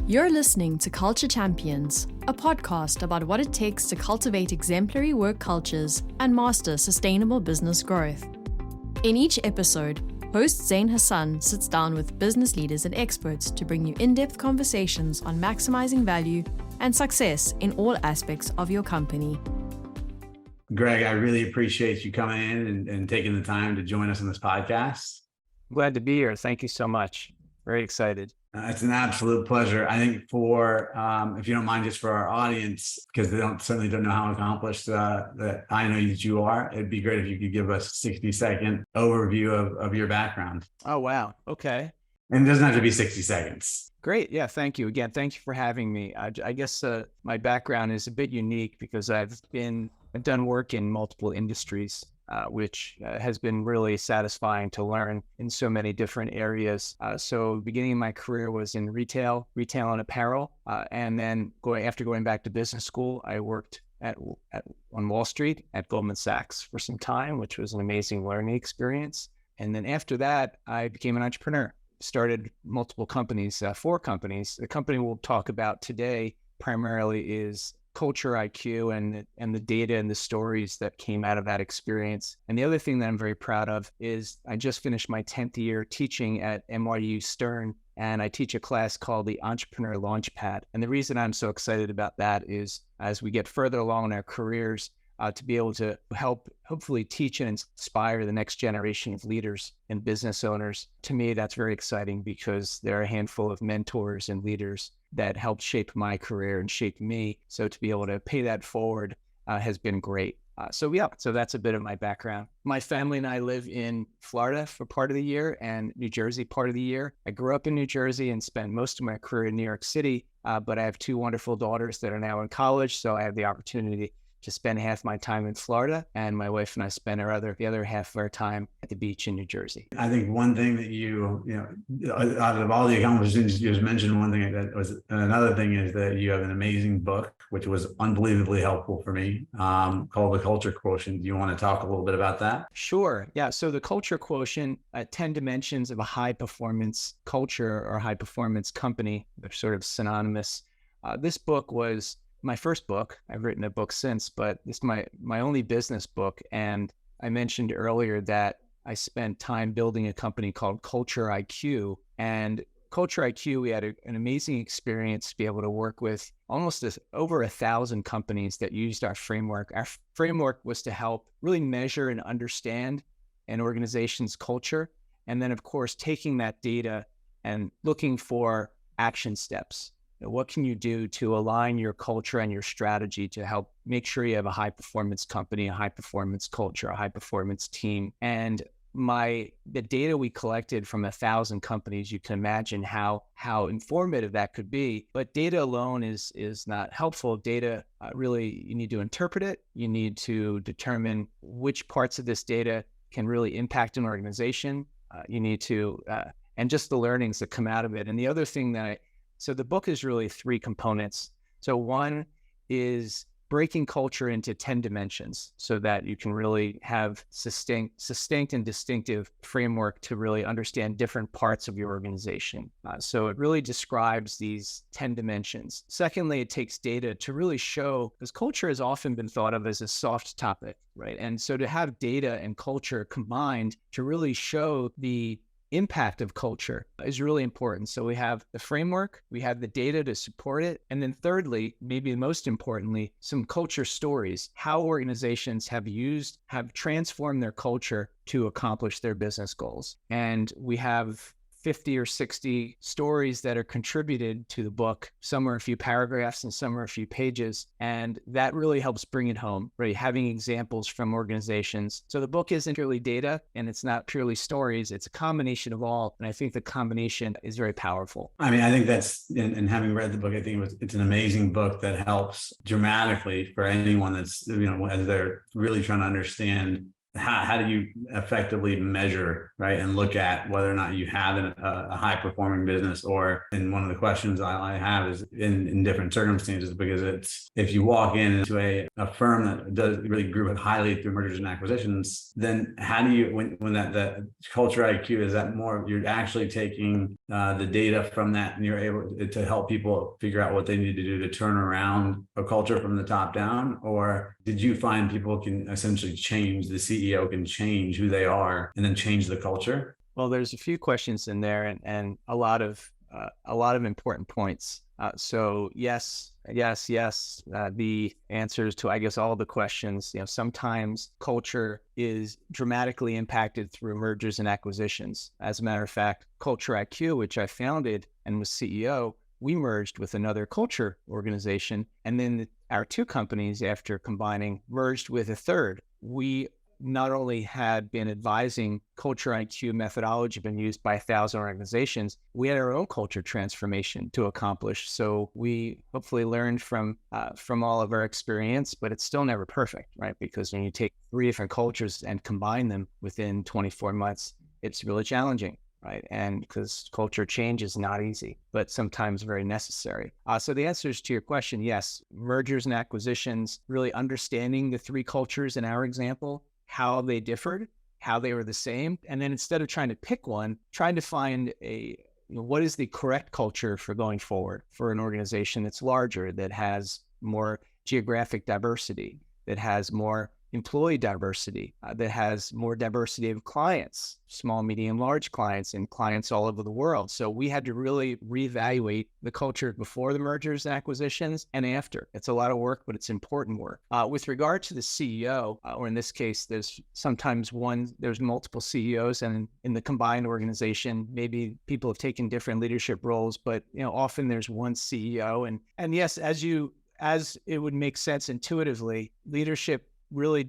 You're listening to Culture Champions, a podcast about what it takes to cultivate exemplary work cultures and master sustainable business growth. In each episode, host Zain Hasan sits down with business leaders and experts to bring you in-depth conversations on maximizing value and success in all aspects of your company. Greg, I really appreciate you coming in and taking the time to join us on this podcast. Glad to be here. Thank you so much. Very excited. It's an absolute pleasure. I think for, if you don't mind, just for our audience, because they certainly don't know how accomplished that I know that you are, it'd be great if you could give us a 60-second overview of your background. Oh, wow. Okay. And it doesn't have to be 60 seconds. Great. Yeah. Thank you. Again, thank you for having me. I guess my background is a bit unique because I've done work in multiple industries, which has been really satisfying to learn in so many different areas. So beginning of my career was in retail and apparel. And then after going back to business school, I worked on Wall Street at Goldman Sachs for some time, which was an amazing learning experience. And then after that, I became an entrepreneur, started multiple companies, 4 companies. The company we'll talk about today primarily is CultureIQ and the data and the stories that came out of that experience. And the other thing that I'm very proud of is I just finished my 10th year teaching at NYU Stern, and I teach a class called the Entrepreneur Launchpad. And the reason I'm so excited about that is as we get further along in our careers, to be able to hopefully teach and inspire the next generation of leaders and business owners. To me, that's very exciting because there are a handful of mentors and leaders that helped shape my career and shape me. So to be able to pay that forward has been great. So that's a bit of my background. My family and I live in Florida for part of the year and New Jersey part of the year. I grew up in New Jersey and spent most of my career in New York City, but I have 2 wonderful daughters that are now in college. So I have the opportunity to spend half my time in Florida, and my wife and I spend the other half of our time at the beach in New Jersey. I think one thing that you out of all the accomplishments you just mentioned, one thing that was another thing is that you have an amazing book, which was unbelievably helpful for me, called The Culture Quotient. Do you want to talk a little bit about that? Sure. Yeah. So the Culture Quotient, 10 dimensions of a high performance culture or high performance company. They're sort of synonymous. This book was my first book. I've written a book since, but it's my only business book. And I mentioned earlier that I spent time building a company called CultureIQ. And CultureIQ, we had an amazing experience to be able to work with over 1,000 companies that used our framework. Our framework was to help really measure and understand an organization's culture. And then, of course, taking that data and looking for action steps. What can you do to align your culture and your strategy to help make sure you have a high performance company, a high performance culture, a high performance team? And the data we collected from 1,000 companies, you can imagine how informative that could be. But data alone is not helpful. Data, really, you need to interpret it. You need to determine which parts of this data can really impact an organization. You need to, and just the learnings that come out of it. And the other thing so the book is really 3 components. So one is breaking culture into 10 dimensions so that you can really have succinct and distinctive framework to really understand different parts of your organization. So it really describes these 10 dimensions. Secondly, it takes data to really show, because culture has often been thought of as a soft topic, right? And so to have data and culture combined to really show the impact of culture is really important. So we have the framework, we have the data to support it. And then thirdly, maybe most importantly, some culture stories, how organizations have transformed their culture to accomplish their business goals. And we have 50 or 60 stories that are contributed to the book. Some are a few paragraphs and some are a few pages. And that really helps bring it home, right? Having examples from organizations. So the book isn't purely data and it's not purely stories. It's a combination of all. And I think the combination is very powerful. I mean, I think that's, and having read the book, I think it's an amazing book that helps dramatically for anyone that's, as they're really trying to understand how do you effectively measure, right, and look at whether or not you have a high performing business? Or, and one of the questions I have is in different circumstances, because it's, if you walk into a firm that does really grew highly through mergers and acquisitions, then how do you, when that culture IQ, is that more you're actually taking the data from that and you're able to help people figure out what they need to do to turn around a culture from the top down? Or did you find people can essentially change, the CEO can change who they are and then change the culture? Well, there's a few questions in there, and a lot of important points. So yes. The answers to, I guess, all the questions. Sometimes culture is dramatically impacted through mergers and acquisitions. As a matter of fact, CultureIQ, which I founded and was CEO, we merged with another culture organization, and then our two companies, after combining, merged with a third. We not only had been advising Culture IQ methodology been used by 1,000 organizations, we had our own culture transformation to accomplish. So we hopefully learned from all of our experience, but it's still never perfect, right? Because when you take 3 different cultures and combine them within 24 months, it's really challenging, right? And because culture change is not easy, but sometimes very necessary. So the answers to your question, yes, mergers and acquisitions, really understanding the 3 cultures in our example, how they differed, how they were the same. And then instead of trying to pick one, trying to find what is the correct culture for going forward for an organization that's larger, that has more geographic diversity, that has more employee diversity, that has more diversity of clients, small, medium, large clients, and clients all over the world. So we had to really reevaluate the culture before the mergers and acquisitions and after. It's a lot of work, but it's important work. With regard to the CEO, or in this case, there's multiple CEOs, and in the combined organization, maybe people have taken different leadership roles, but often there's one CEO. And yes, as it would make sense intuitively, leadership really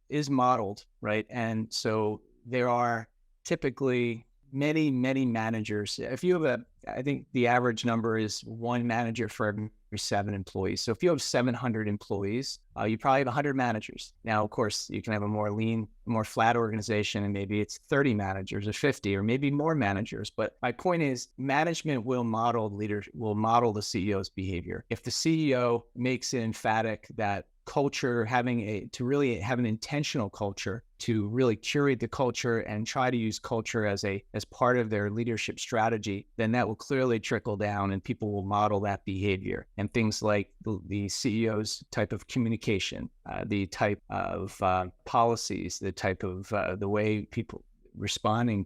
is modeled, right? And so there are typically many managers. If you have I think the average number is 1 manager for every 7 employees. So if you have 700 employees, you probably have 100 managers. Now, of course, you can have a more lean, more flat organization, and maybe it's 30 managers or 50 or maybe more managers. But my point is, management will model the CEO's behavior. If the CEO makes it emphatic that culture, to really have an intentional culture, to really curate the culture and try to use culture as part of their leadership strategy, then that will clearly trickle down and people will model that behavior. And things like the CEO's type of communication, the type of policies, the type of the way people responding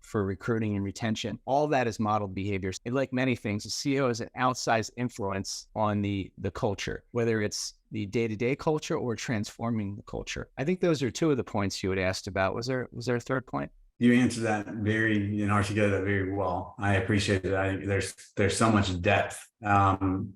for recruiting and retention, all that is modeled behaviors. And like many things, the CEO has an outsized influence on the culture, whether it's the day-to-day culture or transforming the culture. I think those are 2 of the points you had asked about. Was there a third point? You answered that articulated that very well. I appreciate it. I think there's so much depth to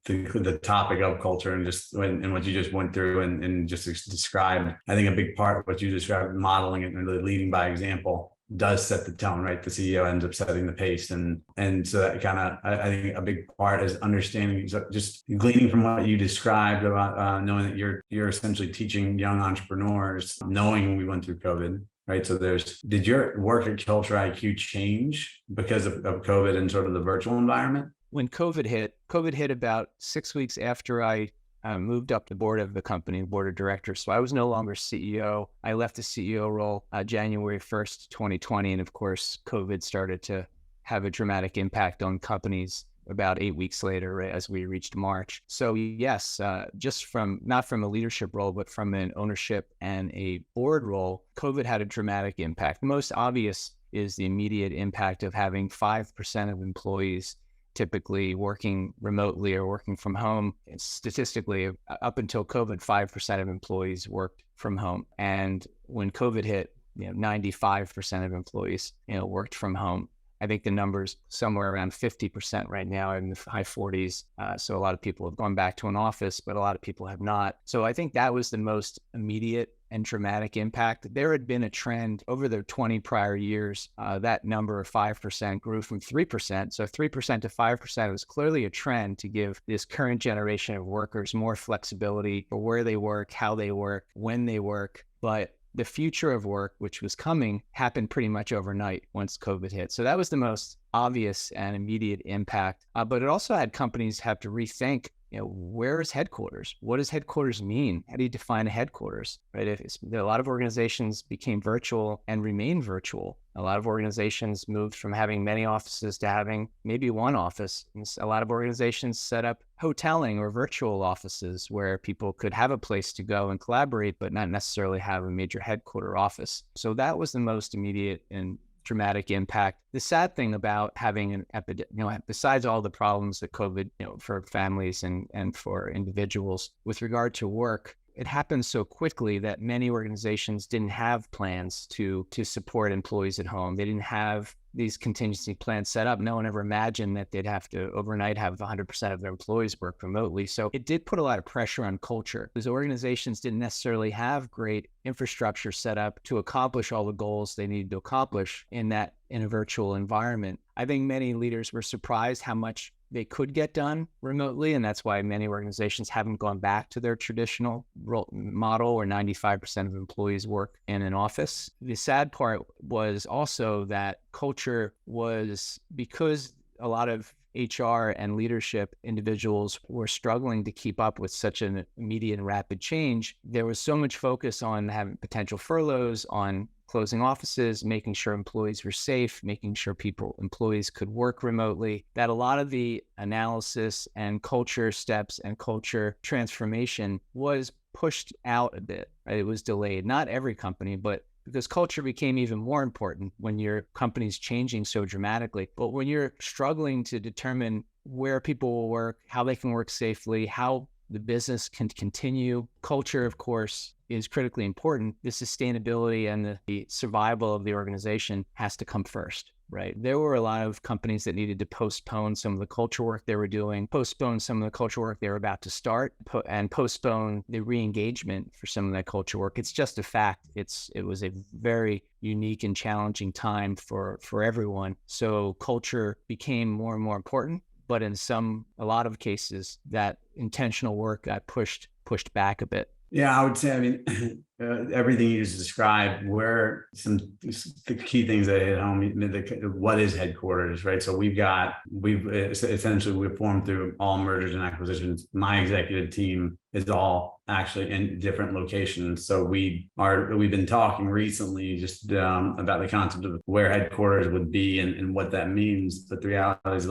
the topic of culture, and what you just went through and just described. I think a big part of what you described, modeling it and really leading by example, does set the tone, right? The CEO ends up setting the pace, and so that kind of, I think a big part is understanding, just gleaning from what you described about knowing that you're essentially teaching young entrepreneurs, knowing we went through COVID. Right. So did your work at Culture IQ change because of COVID and sort of the virtual environment? When COVID hit about 6 weeks after I moved up the board of the company, board of directors. So I was no longer CEO. I left the CEO role January 1st, 2020. And of course, COVID started to have a dramatic impact on companies about 8 weeks later, right, as we reached March. So yes, just not from a leadership role, but from an ownership and a board role, COVID had a dramatic impact. The most obvious is the immediate impact of having 5% of employees typically working remotely or working from home. Statistically, up until COVID, 5% of employees worked from home. And when COVID hit, 95% of employees, worked from home. I think the number's somewhere around 50% right now, in the high 40s. So a lot of people have gone back to an office, but a lot of people have not. So I think that was the most immediate and dramatic impact. There had been a trend over the 20 prior years. That number of 5% grew from 3%. So 3% to 5% was clearly a trend to give this current generation of workers more flexibility for where they work, how they work, when they work. But the future of work, which was coming, happened pretty much overnight once COVID hit. So that was the most obvious and immediate impact. But it also had companies have to rethink, where is headquarters? What does headquarters mean? How do you define a headquarters, right? A lot of organizations became virtual and remain virtual. A lot of organizations moved from having many offices to having maybe one office. And a lot of organizations set up hoteling or virtual offices where people could have a place to go and collaborate, but not necessarily have a major headquarter office. So that was the most immediate and dramatic impact. The sad thing about having an epidemic, besides all the problems that COVID, for families and for individuals with regard to work, it happened so quickly that many organizations didn't have plans to support employees at home. They didn't have these contingency plans set up. No one ever imagined that they'd have to overnight have 100% of their employees work remotely. So it did put a lot of pressure on culture because organizations didn't necessarily have great infrastructure set up to accomplish all the goals they needed to accomplish in a virtual environment. I think many leaders were surprised how much they could get done remotely. And that's why many organizations haven't gone back to their traditional model where 95% of employees work in an office. The sad part was also that culture was, because a lot of HR and leadership individuals were struggling to keep up with such an immediate and rapid change, there was so much focus on having potential furloughs, on closing offices, making sure employees were safe, making sure employees could work remotely, that a lot of the analysis and culture steps and culture transformation was pushed out a bit, right? It was delayed. Not every company, but because culture became even more important when your company's changing so dramatically. But when you're struggling to determine where people will work, how they can work safely, how the business can continue, culture, of course, is critically important. The sustainability and the survival of the organization has to come first, right? There were a lot of companies that needed to postpone some of the culture work they were doing, postpone some of the culture work they were about to start, and postpone the re-engagement for some of that culture work. It's just a fact. It was a very unique and challenging time for everyone. So culture became more and more important, but in a lot of cases, that intentional work got pushed back a bit. Yeah, I would say, everything you just described were the key things that hit home. What is headquarters, right? So we've formed through all mergers and acquisitions. My executive team is all actually in different locations. So we've been talking recently just about the concept of where headquarters would be and what that means. But the reality is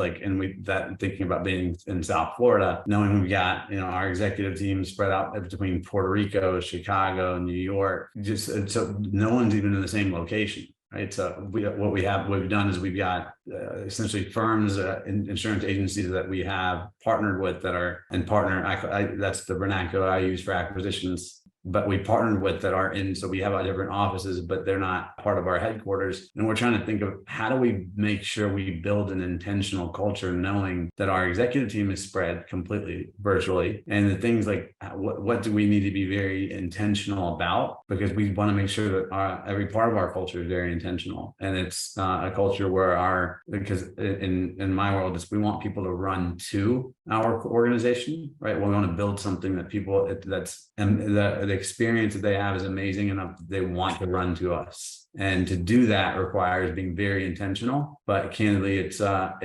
thinking about being in South Florida, knowing we've got, our executive team spread out between Puerto Rico, Chicago, New York, so no one's even in the same location. Right. So what we've done is we've got essentially firms, insurance agencies that we have partnered with that's the vernacular I use for acquisitions, but we partnered with that are so we have different offices, but they're not part of our headquarters. And we're trying to think of how do we make sure we build an intentional culture, knowing that our executive team is spread completely virtually, and the things like what do we need to be very intentional about, because we want to make sure that every part of our culture is very intentional. And it's a culture where because in my world, we want people to run to our organization, right? We want to build something that the experience that they have is amazing enough that they want to run to us. And to do that requires being very intentional, but candidly, it's a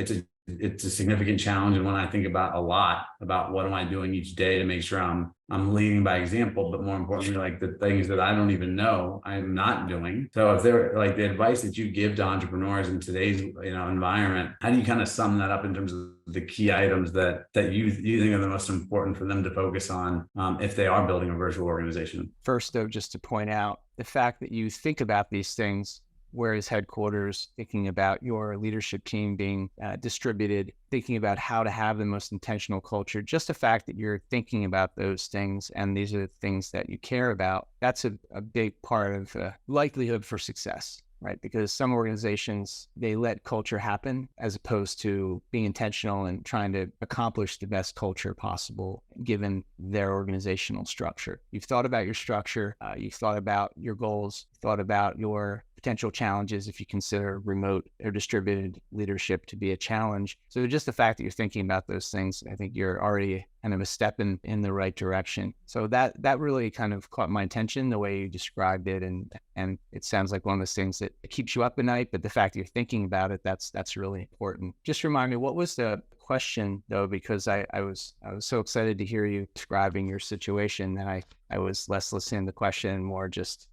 significant challenge. And when I think about what am I doing each day to make sure I'm leading by example, but more importantly, like the things that I don't even know I'm not doing. So if they're like the advice that you give to entrepreneurs in today's environment, how do you kind of sum that up in terms of the key items that you think are the most important for them to focus on if they are building a virtual organization? First, though, just to point out the fact that you think about these things. Where is headquarters, thinking about your leadership team being distributed, thinking about how to have the most intentional culture, just the fact that you're thinking about those things and these are the things that you care about, that's a big part of likelihood for success. right? Because some organizations, they let culture happen as opposed to being intentional and trying to accomplish the best culture possible given their organizational structure. You've thought about your structure, you've thought about your goals, thought about your potential challenges if you consider remote or distributed leadership to be a challenge. So just the fact that you're thinking about those things, I think you're already kind of a step in the right direction. So that really kind of caught my attention, the way you described it. And it sounds like one of those things that keeps you up at night, but the fact that you're thinking about it, that's really important. Just remind me, what was the question though? Because I was so excited to hear you describing your situation that I was less listening to the question and more just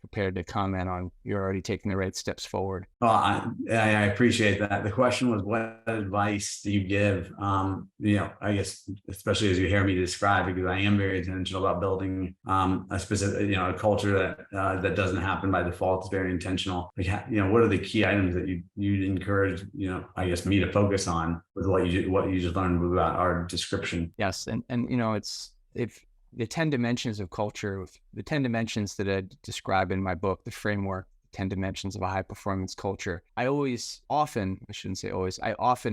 prepared to comment on you're already taking the right steps forward. Well, I appreciate that. The question was, what advice do you give? I guess, especially as you hear me describe, because I am very intentional about building a specific, a culture that doesn't happen by default. It's very intentional. Like, what are the key items that you'd encourage, I guess, me to focus on with what you just learned about our description? Yes, and if the 10 dimensions of culture, the 10 dimensions that I describe in my book, the framework, 10 dimensions of a high performance culture. I often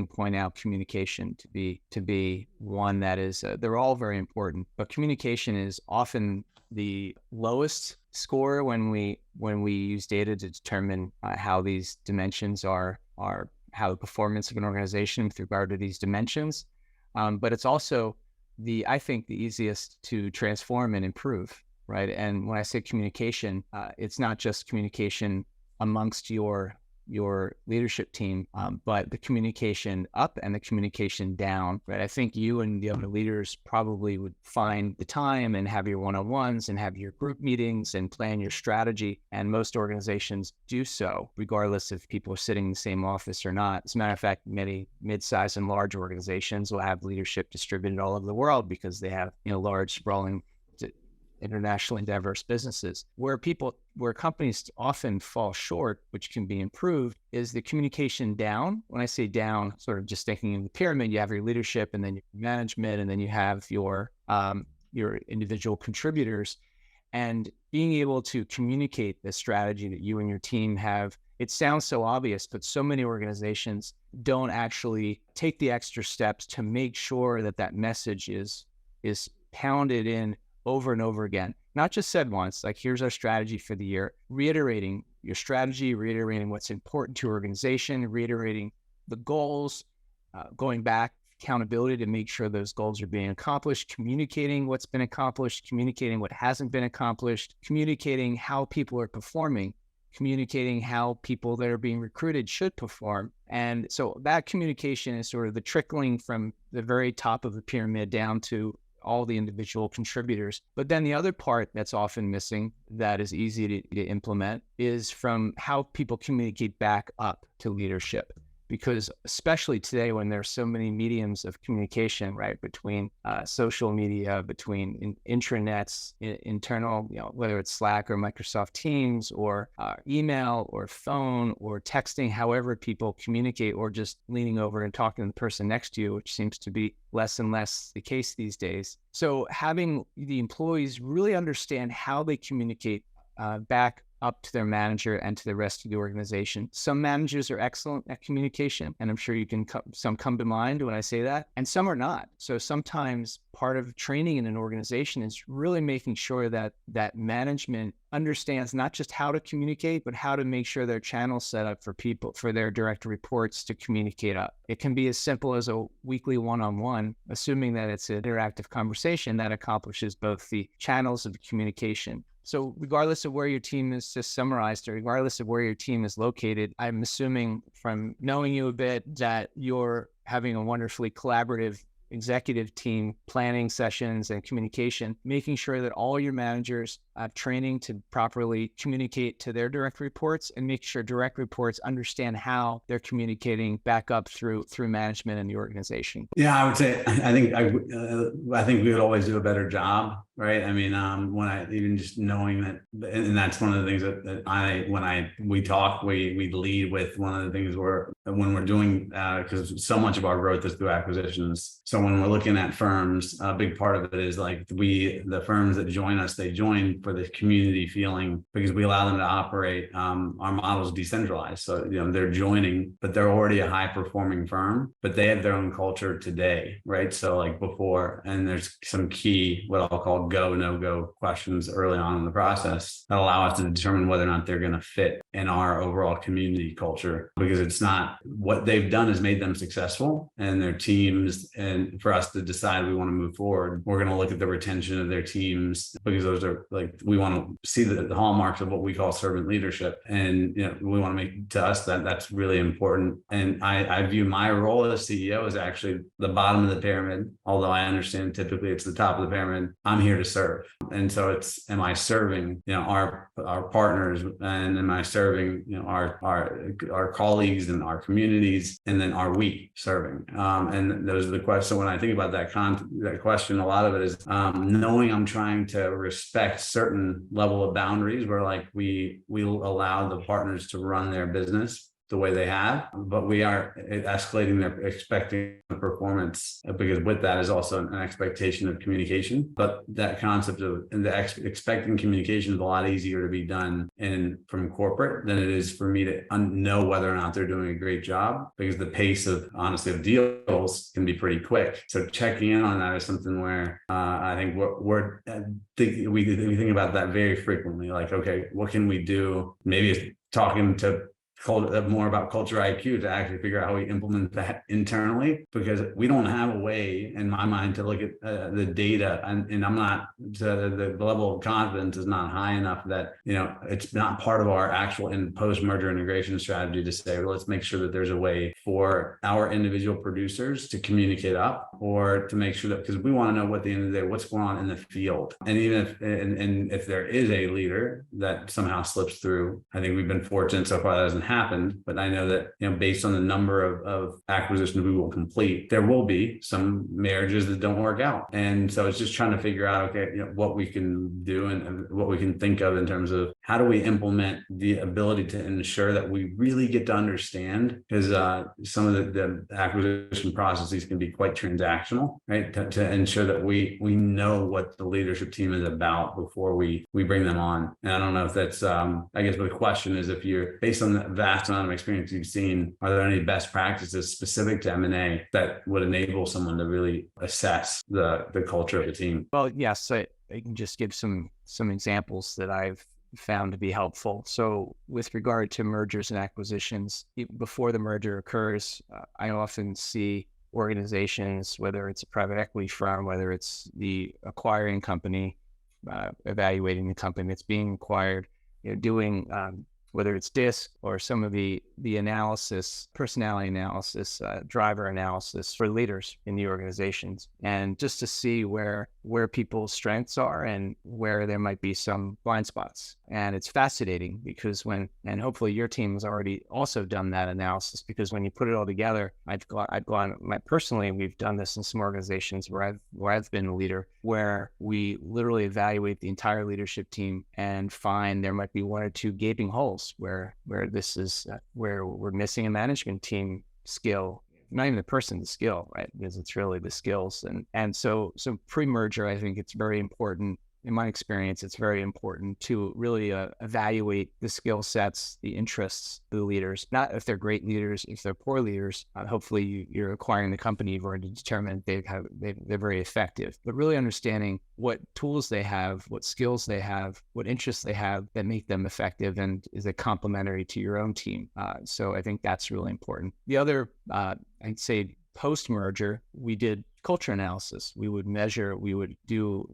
point out communication to be one that is, they're all very important, but communication is often the lowest score when we use data to determine how these dimensions are how the performance of an organization with regard to these dimensions. But it's also I think the easiest to transform and improve, right? And when I say communication, it's not just communication amongst your leadership team, but the communication up and the communication down, right? I think you and the other leaders probably would find the time and have your one-on-ones and have your group meetings and plan your strategy. And most organizations do so, regardless if people are sitting in the same office or not. As a matter of fact, many mid-sized and large organizations will have leadership distributed all over the world because they have, large, sprawling, internationally diverse businesses. Where companies often fall short, which can be improved, is the communication down. When I say down, sort of just thinking in the pyramid, you have your leadership and then your management, and then you have your individual contributors. And being able to communicate the strategy that you and your team have, it sounds so obvious, but so many organizations don't actually take the extra steps to make sure that message is pounded in over and over again, not just said once, like, here's our strategy for the year, reiterating your strategy, reiterating what's important to your organization, reiterating the goals, going back, accountability to make sure those goals are being accomplished, communicating what's been accomplished, communicating what hasn't been accomplished, communicating how people are performing, communicating how people that are being recruited should perform. And so that communication is sort of the trickling from the very top of the pyramid down to all the individual contributors. But then the other part that's often missing that is easy to implement is from how people communicate back up to leadership. Because especially today, when there's so many mediums of communication, right, between social media, between intranets, internal, whether it's Slack or Microsoft Teams or email or phone or texting, however people communicate, or just leaning over and talking to the person next to you, which seems to be less and less the case these days. So having the employees really understand how they communicate back up to their manager and to the rest of the organization. Some managers are excellent at communication, and I'm sure some come to mind when I say that, and some are not. So sometimes part of training in an organization is really making sure that management understands not just how to communicate, but how to make sure their channel's set up for their direct reports to communicate up. It can be as simple as a weekly one-on-one, assuming that it's an interactive conversation that accomplishes both the channels of communication. So regardless of where your team is, just summarized, or regardless of where your team is located, I'm assuming from knowing you a bit that you're having a wonderfully collaborative executive team, planning sessions and communication, making sure that all your managers have training to properly communicate to their direct reports, and make sure direct reports understand how they're communicating back up through management and the organization. Yeah, I would say, I think we would always do a better job, right? I mean, even just knowing that, and that's one of the things that we lead with. One of the things when we're doing, because so much of our growth is through acquisitions. So when we're looking at firms, a big part of it is like the firms that join us, they join for the community feeling, because we allow them to operate. Our model is decentralized. So, they're joining, but they're already a high performing firm, but they have their own culture today, right? So like before, and there's some key, what I'll call go, no go questions early on in the process that allow us to determine whether or not they're going to fit in our overall community culture, because it's not what they've done has made them successful and their teams. And for us to decide we want to move forward, we're going to look at the retention of their teams, because those are like, we want to see the hallmarks of what we call servant leadership. And, we want to make to us that's really important. And I view my role as CEO as actually the bottom of the pyramid, although I understand typically it's the top of the pyramid. I'm here to serve. And so it's, am I serving, our partners, and am I serving, our colleagues and our communities, and then are we serving? And those are the questions. So when I think about that question, a lot of it is knowing I'm trying to respect certain level of boundaries where like we allow the partners to run their business the way they have, but we are escalating their expecting performance, because with that is also an expectation of communication. But that concept of expecting communication is a lot easier to be done from corporate than it is for me to know whether or not they're doing a great job, because the pace of deals can be pretty quick. So checking in on that is something where I think we think about that very frequently. Like, okay, what can we do? Maybe it's talking to more about CultureIQ to actually figure out how we implement that internally, because we don't have a way in my mind to look at the data, and I'm not, the level of confidence is not high enough that, it's not part of our actual post-merger integration strategy to say, well, let's make sure that there's a way for our individual producers to communicate up, or to make sure that, because we want to know what the end of the day, what's going on in the field. And even if there is a leader that somehow slips through, I think we've been fortunate so far that hasn't happened, but I know that, based on the number of acquisitions we will complete, there will be some marriages that don't work out. And so it's just trying to figure out, okay, what we can do and what we can think of in terms of how do we implement the ability to ensure that we really get to understand, because some of the acquisition processes can be quite transactional, right? To ensure that we know what the leadership team is about before we bring them on. And I don't know if that's, I guess the question is, if you're, based on the vast amount of experience you've seen, are there any best practices specific to M&A that would enable someone to really assess the culture of the team? Well, yes, I can just give some examples that I've found to be helpful. So with regard to mergers and acquisitions, before the merger occurs, I often see organizations, whether it's a private equity firm, whether it's the acquiring company, evaluating the company that's being acquired, doing whether it's DISC or some of the analysis, personality analysis, driver analysis for leaders in the organizations, and just to see where people's strengths are and where there might be some blind spots. And it's fascinating because and hopefully your team has already also done that analysis, because when you put it all together, personally, we've done this in some organizations where I've been a leader, where we literally evaluate the entire leadership team and find there might be one or two gaping holes where this is where we're missing a management team skill, not even the person, the skill, right? Because it's really the skills. And so pre-merger, I think it's very important. In my experience, it's very important to really evaluate the skill sets, the interests of the leaders, not if they're great leaders, if they're poor leaders. Hopefully you're acquiring the company, you've already determined they're very effective, but really understanding what tools they have, what skills they have, what interests they have that make them effective, and is it complementary to your own team. So I think that's really important. The other, I'd say post-merger, we did culture analysis. We would do,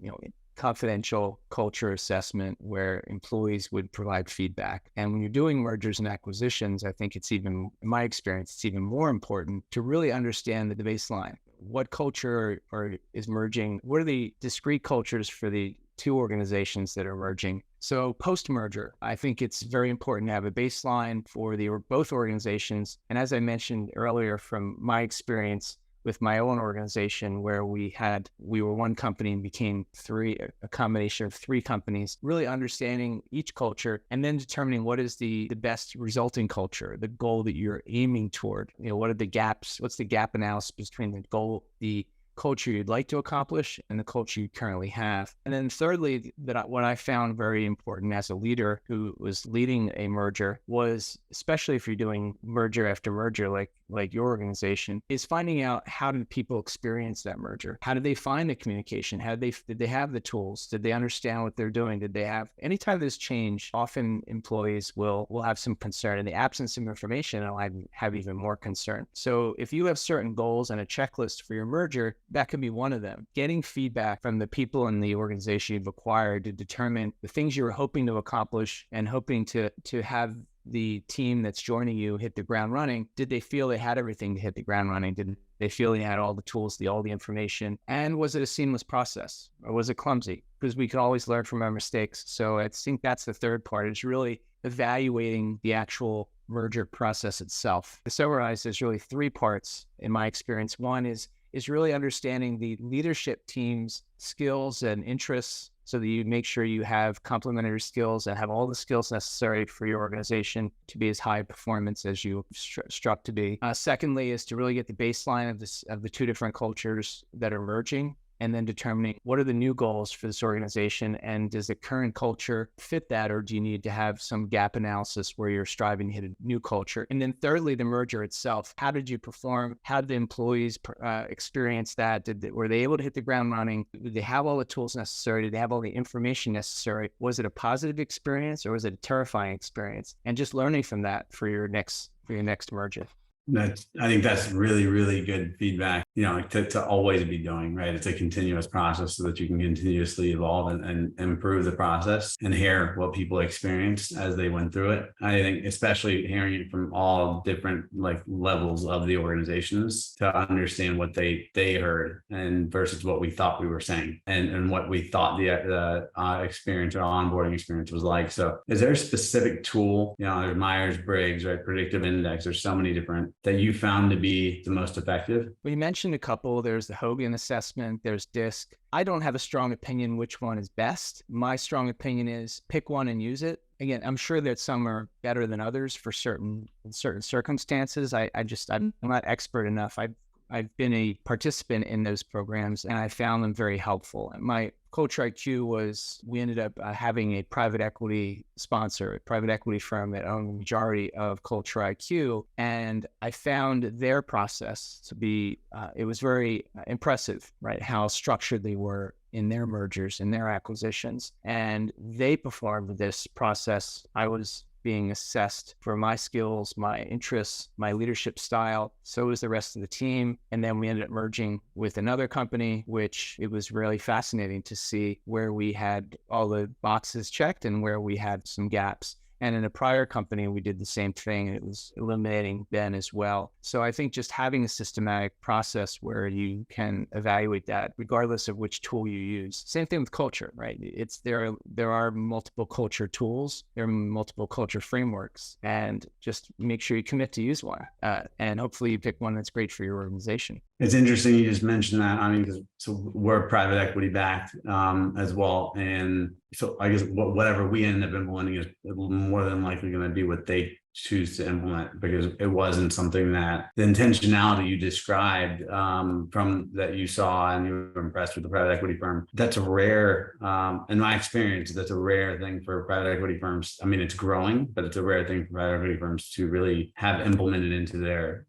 confidential culture assessment where employees would provide feedback. And when you're doing mergers and acquisitions, I think in my experience, it's even more important to really understand the baseline. What culture is merging? What are the discrete cultures for the two organizations that are merging? So post-merger, I think it's very important to have a baseline for both organizations. And as I mentioned earlier, from my experience with my own organization, where we were one company and became a combination of three companies, really understanding each culture and then determining what is the best resulting culture, the goal that you're aiming toward. What are the gaps? What's the gap analysis between the goal, the culture you'd like to accomplish and the culture you currently have. And then thirdly, what I found very important as a leader who was leading a merger was, especially if you're doing merger after merger, like your organization, is finding out how did people experience that merger? How did they find the communication? Did they have the tools? Did they understand what they're doing? Did they have, anytime there's change, often employees will have some concern. In the absence of information, I'll have even more concern. So if you have certain goals and a checklist for your merger, that could be one of them. Getting feedback from the people in the organization you've acquired to determine the things you were hoping to accomplish and hoping to have the team that's joining you hit the ground running. Did they feel they had everything to hit the ground running? Did they feel they had all the tools, all the information? And was it a seamless process, or was it clumsy? Because we can always learn from our mistakes. So I think that's the third part, is really evaluating the actual merger process itself. To summarize, there's really three parts in my experience. One is really understanding the leadership team's skills and interests, so that you make sure you have complementary skills and have all the skills necessary for your organization to be as high performance as you struck to be. Secondly is to really get the baseline of the two different cultures that are merging, and then determining what are the new goals for this organization, and does the current culture fit that, or do you need to have some gap analysis where you're striving to hit a new culture? And then thirdly, the merger itself. How did you perform? How did the employees experience that? Were they able to hit the ground running? Did they have all the tools necessary? Did they have all the information necessary? Was it a positive experience, or was it a terrifying experience? And just learning from that for your next merger. I think that's really, really good feedback, to always be doing, right? It's a continuous process so that you can continuously evolve and improve the process and hear what people experienced as they went through it. I think especially hearing it from all different levels of the organizations to understand what they heard and versus what we thought we were saying and what we thought the experience or onboarding experience was like. So is there a specific tool, there's Myers-Briggs, right? Predictive index, there's so many different that you found to be the most effective? We mentioned a couple. There's the Hogan assessment, there's DISC. I don't have a strong opinion which one is best. My strong opinion is pick one and use it. Again, I'm sure that some are better than others for certain circumstances. I'm not expert enough. I've been a participant in those programs, and I found them very helpful. My CultureIQ we ended up having a private equity sponsor, a private equity firm that owned the majority of CultureIQ. And I found their process to be, it was very impressive, right? How structured they were in their mergers, in their acquisitions. And they performed this process. I was being assessed for my skills, my interests, my leadership style. So was the rest of the team. And then we ended up merging with another company, which it was really fascinating to see where we had all the boxes checked and where we had some gaps. And in a prior company, we did the same thing, and it was eliminating Ben as well. So I think just having a systematic process where you can evaluate that, regardless of which tool you use. Same thing with culture, right? There are multiple culture tools, there are multiple culture frameworks, and just make sure you commit to use one. And hopefully you pick one that's great for your organization. It's interesting you just mentioned that. I mean, so we're private equity backed as well. And so I guess whatever we end up implementing is more than likely going to be what they choose to implement, because it wasn't something that the intentionality you described from that you saw and you were impressed with the private equity firm. That's a rare, in my experience, that's a rare thing for private equity firms. I mean, it's growing, but it's a rare thing for private equity firms to really have implemented into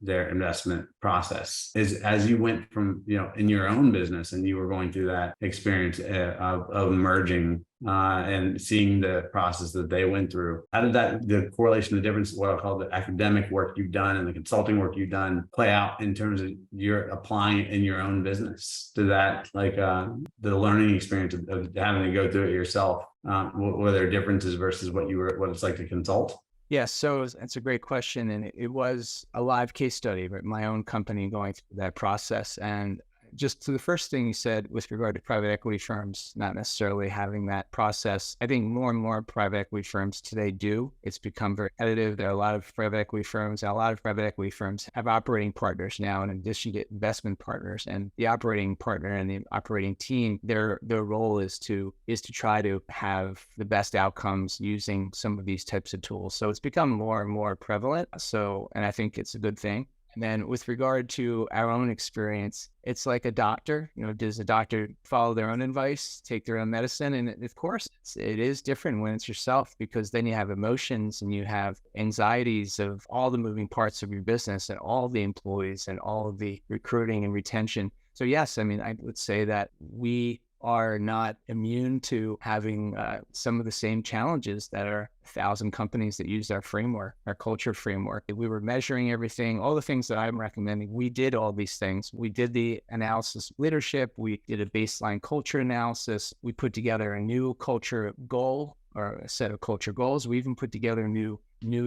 their investment process. As you went from, in your own business and you were going through that experience of merging and seeing the process that they went through, how did the correlation, the difference, what I'll call the academic work you've done and the consulting work you've done, play out in terms of you're applying it in your own business? Did that, the learning experience of having to go through it yourself, were there differences versus what it's like to consult? Yes, so it's a great question. And it was a live case study, right? My own company going through that process. And just to the first thing you said with regard to private equity firms not necessarily having that process, I think more and more private equity firms today do. It's become very competitive. There are a lot of private equity firms, and a lot of private equity firms have operating partners now, in addition to investment partners. And the operating partner and the operating team, their role is to try to have the best outcomes using some of these types of tools. So it's become more and more prevalent. And I think it's a good thing. And then with regard to our own experience, it's like a doctor. Does a doctor follow their own advice, take their own medicine? And of course, it is different when it's yourself, because then you have emotions and you have anxieties of all the moving parts of your business and all the employees and all of the recruiting and retention. So yes, I mean, I would say that we are not immune to having some of the same challenges that are 1,000 companies that use our framework, our culture framework. We were measuring everything, all the things that I'm recommending. We did all these things. We did the analysis of leadership. We did a baseline culture analysis. We put together a new culture goal or a set of culture goals. We even put together new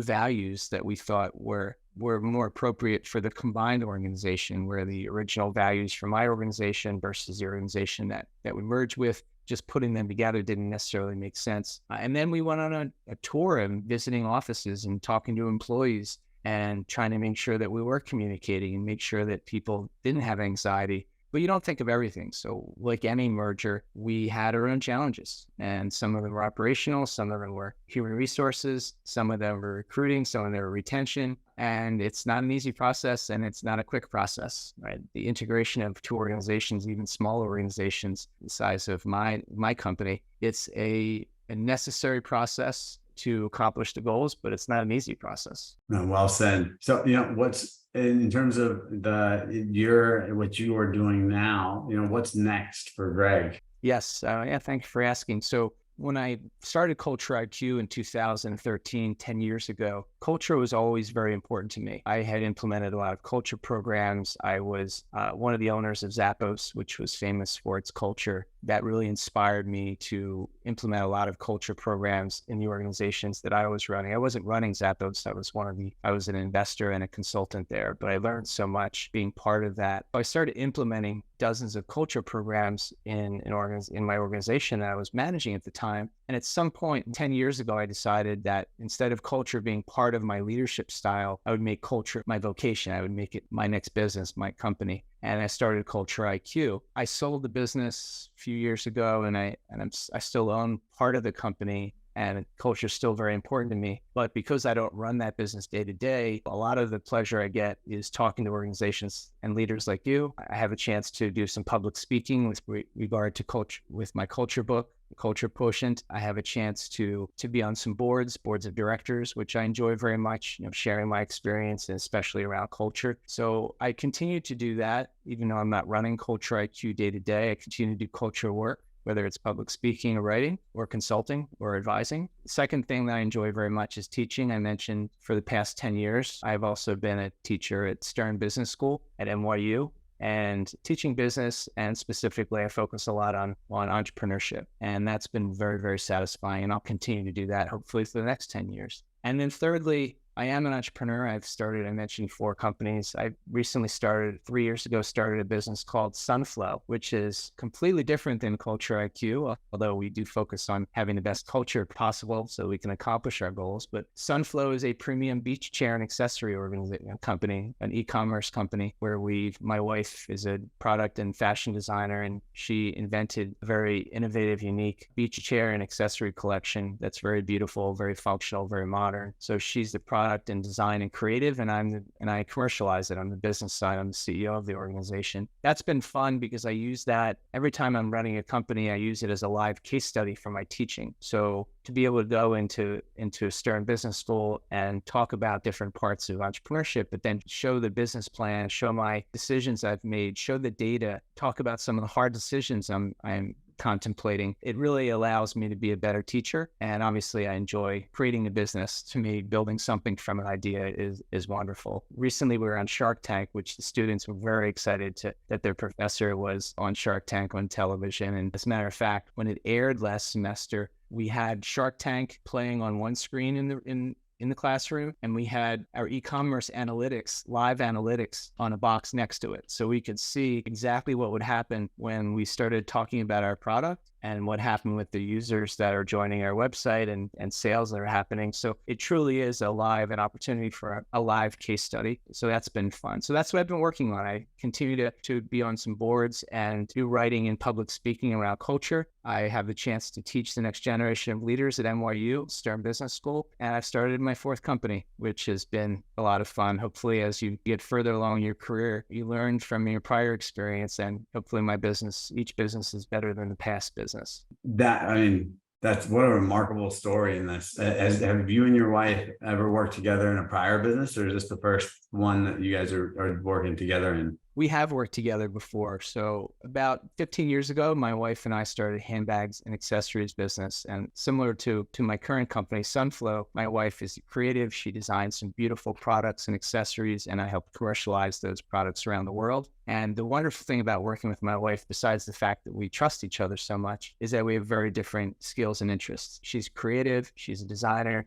values that we thought were more appropriate for the combined organization, where the original values from my organization versus the organization that we merged with, just putting them together didn't necessarily make sense. And then we went on a tour and visiting offices and talking to employees and trying to make sure that we were communicating and make sure that people didn't have anxiety. But you don't think of everything. So like any merger, we had our own challenges, and some of them were operational, some of them were human resources, some of them were recruiting, some of them were retention. And it's not an easy process, and it's not a quick process, right? The integration of two organizations, even small organizations the size of my company, it's a necessary process to accomplish the goals, but it's not an easy process. No, well said. So, what's in terms of what you are doing now, what's next for Greg? Yes. Thank you for asking. So when I started CultureIQ in 2013, 10 years ago, culture was always very important to me. I had implemented a lot of culture programs. I was one of the owners of Zappos, which was famous for its culture. That really inspired me to implement a lot of culture programs in the organizations that I was running. I wasn't running Zappos. I was an investor and a consultant there, but I learned so much being part of that. I started implementing dozens of culture programs in my organization that I was managing at the time. And at some point 10 years ago, I decided that instead of culture being part of my leadership style, I would make culture my vocation. I would make it my next business, my company. And I started CultureIQ. I sold the business a few years ago, and I still own part of the company. And culture is still very important to me. But because I don't run that business day to day, a lot of the pleasure I get is talking to organizations and leaders like you. I have a chance to do some public speaking with regard to culture with my culture book, Culture Quotient. I have a chance to be on some boards of directors, which I enjoy very much, sharing my experience, and especially around culture. So I continue to do that, even though I'm not running CultureIQ day to day. I continue to do culture work, whether it's public speaking or writing or consulting or advising. The second thing that I enjoy very much is teaching. I mentioned for the past 10 years, I've also been a teacher at Stern Business School at NYU, and teaching business, and specifically I focus a lot on entrepreneurship. And that's been very, very satisfying, and I'll continue to do that hopefully for the next 10 years. And then thirdly, I am an entrepreneur. I mentioned 4 companies. I recently 3 years ago, started a business called SUNFLOW, which is completely different than CultureIQ, although we do focus on having the best culture possible so we can accomplish our goals. But SUNFLOW is a premium beach chair and accessory company, an e-commerce company, where my wife is a product and fashion designer, and she invented a very innovative, unique beach chair and accessory collection that's very beautiful, very functional, very modern. So she's the product and design and creative, and I commercialize it on the business side. I'm the CEO of the organization. That's been fun because I use that every time I'm running a company. I use it as a live case study for my teaching. So to be able to go into Stern Business School and talk about different parts of entrepreneurship, but then show the business plan, show my decisions I've made, show the data, talk about some of the hard decisions I'm contemplating. It really allows me to be a better teacher. And obviously I enjoy creating a business. To me, building something from an idea is wonderful. Recently we were on Shark Tank, which the students were very excited that their professor was on Shark Tank on television. And as a matter of fact, when it aired last semester, we had Shark Tank playing on one screen in the classroom, and we had our e-commerce live analytics on a box next to it. So we could see exactly what would happen when we started talking about our product and what happened with the users that are joining our website and sales that are happening. So it truly is an opportunity for a live case study. So that's been fun. So that's what I've been working on. I continue to be on some boards and do writing and public speaking around culture. I have the chance to teach the next generation of leaders at NYU, Stern Business School, and I've started my 4th company, which has been a lot of fun. Hopefully, as you get further along in your career, you learn from your prior experience, and hopefully each business is better than the past business. That's what a remarkable story in this. Have you and your wife ever worked together in a prior business, or is this the first one that you guys are working together in? We have worked together before. So about 15 years ago, my wife and I started handbags and accessories business. And similar to my current company, SUNFLOW, my wife is creative. She designs some beautiful products and accessories, and I help commercialize those products around the world. And the wonderful thing about working with my wife, besides the fact that we trust each other so much, is that we have very different skills and interests. She's creative, she's a designer,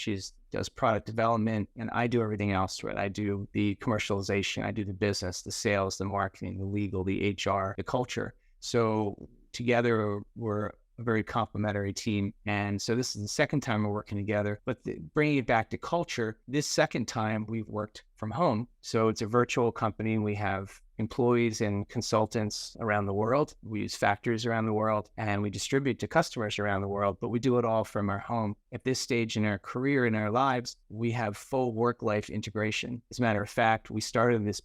does product development, and I do everything else, right? I do the commercialization, I do the business, the sales, the marketing, the legal, the HR, the culture. So together we're a very complementary team. And so this is the second time we're working together, but bringing it back to culture, this second time we've worked from home. So it's a virtual company. We have employees and consultants around the world. We use factories around the world, and we distribute to customers around the world, but we do it all from our home. At this stage in our career, in our lives, we have full work-life integration. As a matter of fact, we started this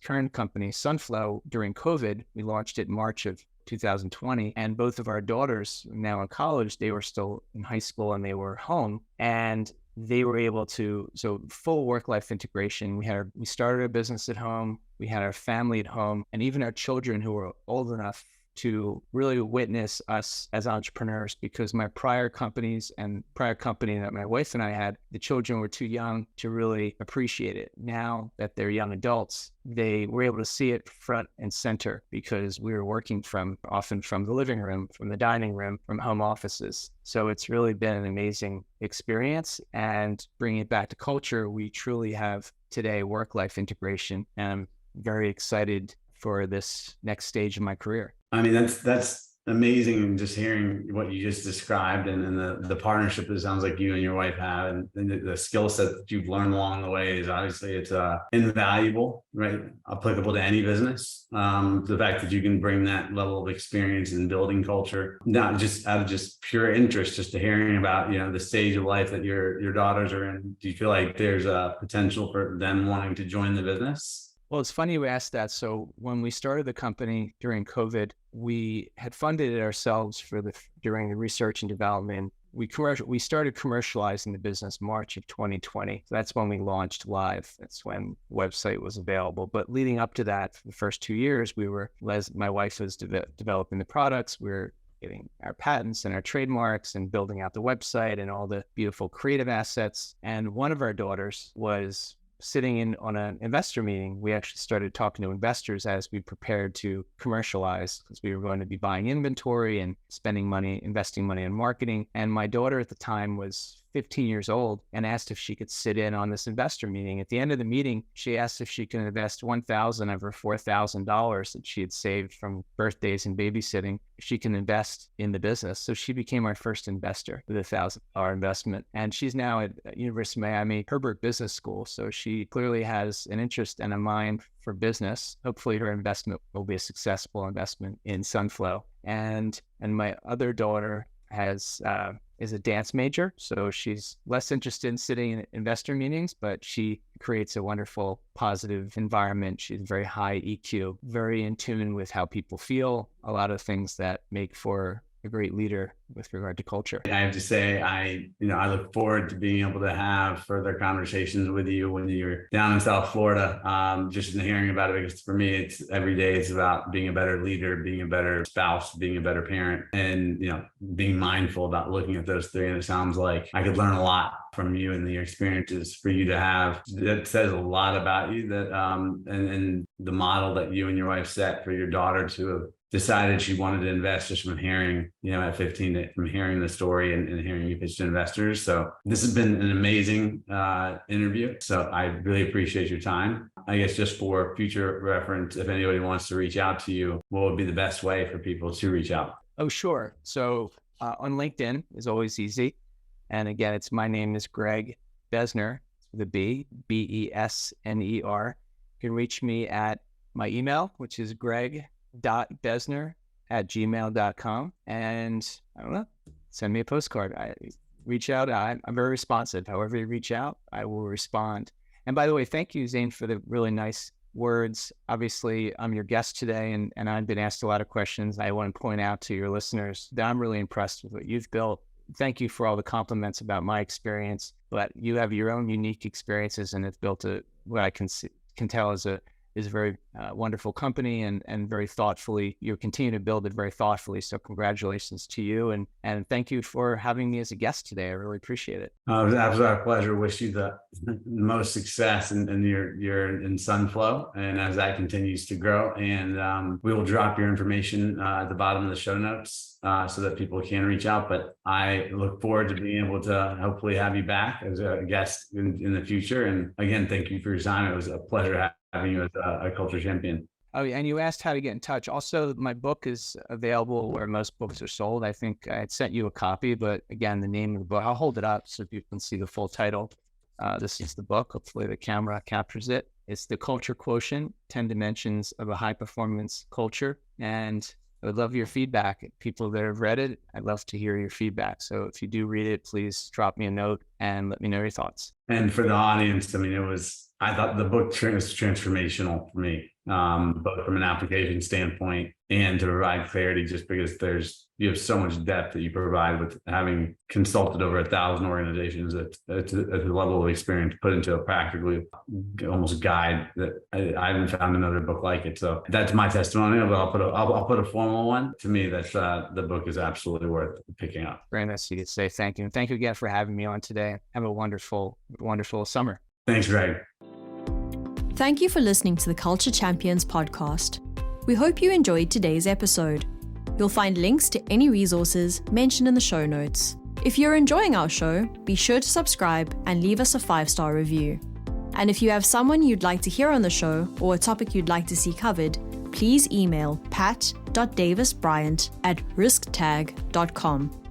current company, SUNFLOW, during COVID. We launched it in March of 2020, and both of our daughters, now in college, they were still in high school and they were home, and they were able to, so full work-life integration. We started a business at home, we had our family at home, and even our children who were old enough to really witness us as entrepreneurs, because my prior company that my wife and I had, the children were too young to really appreciate it. Now that they're young adults, they were able to see it front and center, because we were working often from the living room, from the dining room, from home offices. So it's really been an amazing experience. And bringing it back to culture, we truly have today work-life integration, and I'm very excited for this next stage of my career. That's amazing. And just hearing what you just described, and the partnership that sounds like you and your wife have, and the skill set that you've learned along the way is obviously it's invaluable, right? Applicable to any business. The fact that you can bring that level of experience in building culture, not just out of just pure interest, just to hearing about, the stage of life that your daughters are in. Do you feel like there's a potential for them wanting to join the business? Well, it's funny you asked that. So when we started the company during COVID, we had funded it ourselves during the research and development. We started commercializing the business March of 2020. So that's when we launched live. That's when the website was available. But leading up to that, for the first 2 years, my wife was developing the products. We were getting our patents and our trademarks and building out the website and all the beautiful creative assets. And one of our daughters was sitting in on an investor meeting. We actually started talking to investors as we prepared to commercialize, because we were going to be buying inventory and investing money in marketing. And my daughter at the time was 15 years old and asked if she could sit in on this investor meeting. At the end of the meeting, she asked if she could invest $1,000 of her $4,000 that she had saved from birthdays and babysitting. She can invest in the business. So she became our first investor with $1,000 investment. And she's now at University of Miami Herbert Business School. So she clearly has an interest and a mind for business. Hopefully her investment will be a successful investment in SUNFLOW. And my other daughter is a dance major, so she's less interested in sitting in investor meetings, but she creates a wonderful, positive environment. She's very high EQ, very in tune with how people feel, a lot of things that make for a great leader with regard to culture. I have to say, I look forward to being able to have further conversations with you when you're down in South Florida, just in hearing about it, because for me, it's every day, it's about being a better leader, being a better spouse, being a better parent, and, being mindful about looking at those three. And it sounds like I could learn a lot from you and your experiences for you to have. That says a lot about you, that, and the model that you and your wife set for your daughter to have decided she wanted to invest, just from hearing, at 15, from hearing the story and hearing you pitch to investors. So this has been an amazing interview. So I really appreciate your time. I guess just for future reference, if anybody wants to reach out to you, what would be the best way for people to reach out? Oh, sure. So on LinkedIn is always easy. And again, my name is Greg Besner, with a B, Besner. You can reach me at my email, which is greg.besner@gmail.com. And I don't know, send me a postcard. Reach out. I'm very responsive. However you reach out, I will respond. And by the way, thank you, Zain, for the really nice words. Obviously, I'm your guest today, and I've been asked a lot of questions. I want to point out to your listeners that I'm really impressed with what you've built. Thank you for all the compliments about my experience, but you have your own unique experiences and have built what I can tell is a very wonderful company, and very thoughtfully. You continue to build it very thoughtfully. So congratulations to you, and thank you for having me as a guest today. I really appreciate it. It was absolutely a pleasure. Wish you the most success in your in SUNFLOW, and as that continues to grow. And we will drop your information at the bottom of the show notes so that people can reach out. But I look forward to being able to hopefully have you back as a guest in the future. And again, thank you for your time. It was a pleasure having you as a culture champion. Oh, and you asked how to get in touch. Also, my book is available where most books are sold. I think I had sent you a copy, but again, the name of the book, I'll hold it up so you can see the full title. This is the book. Hopefully the camera captures it. It's The Culture Quotient, 10 Dimensions of a High-Performance Culture. And I would love your feedback. People that have read it, I'd love to hear your feedback. So if you do read it, please drop me a note and let me know your thoughts. And for the audience, I mean, I thought the book was transformational for me, both from an application standpoint and to provide clarity, just because you have so much depth that you provide with having consulted over 1,000 organizations at a level of experience put into a practically almost guide that I haven't found another book like it. So that's my testimonial, but I'll put a formal one. To me, that's the book is absolutely worth picking up. Very nice of you to say thank you. And thank you again for having me on today. Have a wonderful, wonderful summer. Thanks, Greg. Thank you for listening to the Culture Champions podcast. We hope you enjoyed today's episode. You'll find links to any resources mentioned in the show notes. If you're enjoying our show, be sure to subscribe and leave us a 5-star review. And if you have someone you'd like to hear on the show or a topic you'd like to see covered, please email pat.davisbryant@risktag.com.